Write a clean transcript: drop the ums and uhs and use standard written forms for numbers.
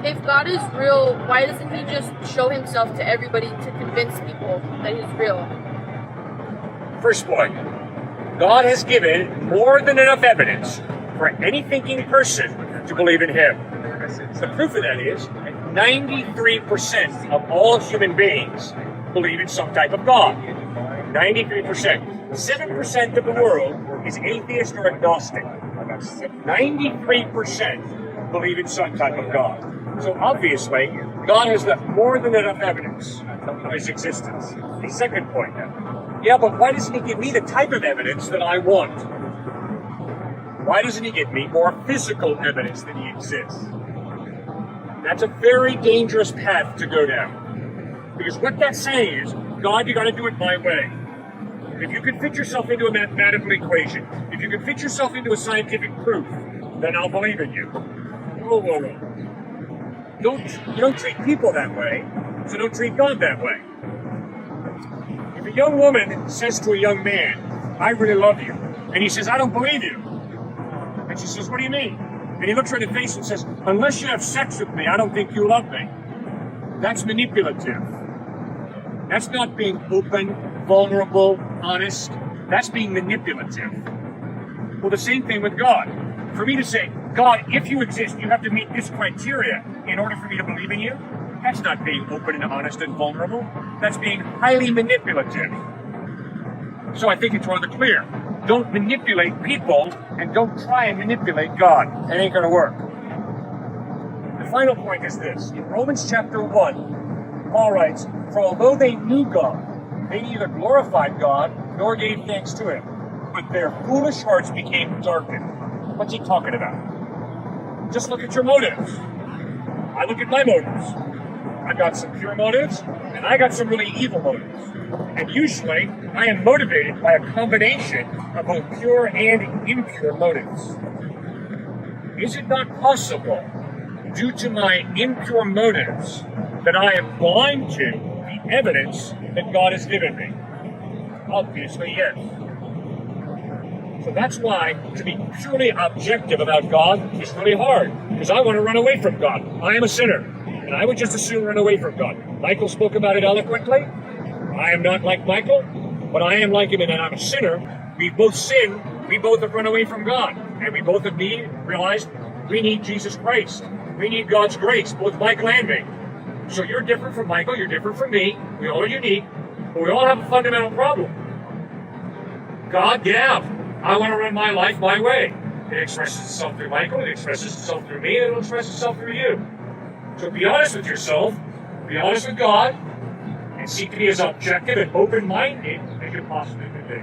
If God is real, why doesn't he just show himself to everybody to convince people that he's real? First point, God has given more than enough evidence for any thinking person to believe in him. The proof of that is 93% of all human beings believe in some type of God. 93%. 7% of the world is atheist or agnostic. 93% believe in some type of God. So obviously, God has left more than enough evidence of his existence. The second point now. Yeah, but why doesn't he give me the type of evidence that I want? Why doesn't he give me more physical evidence that he exists? That's a very dangerous path to go down. Because what that's saying is, God, you gotta do it my way. If you can fit yourself into a mathematical equation, if you can fit yourself into a scientific proof, then I'll believe in you. Whoa, whoa, whoa. You don't treat people that way, so don't treat God that way. If a young woman says to a young man, I really love you, and he says, I don't believe you. And she says, what do you mean? And he looks her in the face and says, unless you have sex with me, I don't think you love me. That's manipulative. That's not being open, vulnerable, honest. That's being manipulative. Well, the same thing with God. For me to say, God, if you exist, you have to meet this criteria in order for me to believe in you, that's not being open and honest and vulnerable. That's being highly manipulative. So I think it's rather clear. Don't manipulate people and don't try and manipulate God. It ain't going to work. The final point is this. In Romans chapter 1, Paul writes, for although they knew God, they neither glorified God nor gave thanks to him, but their foolish hearts became darkened. What's he talking about? Just look at your motives. I look at my motives. I've got some pure motives, and I got some really evil motives. And usually, I am motivated by a combination of both pure and impure motives. Is it not possible, due to my impure motives, that I am blind to the evidence that God has given me? Obviously, yes. So that's why to be purely objective about God is really hard, because I want to run away from God. I am a sinner, and I would just as soon run away from God. Michael spoke about it eloquently. I am not like Michael, but I am like him in that I'm a sinner. We both sin. We both have run away from God, and we both have realized we need Jesus Christ. We need God's grace, both Michael and me. So you're different from Michael, you're different from me. We all are unique, but we all have a fundamental problem. God, get out. I want to run my life my way. It expresses itself through Michael, it expresses itself through me, and it'll express itself through you. So be honest with yourself, be honest with God, and seek to be as objective and open-minded as you possibly can be.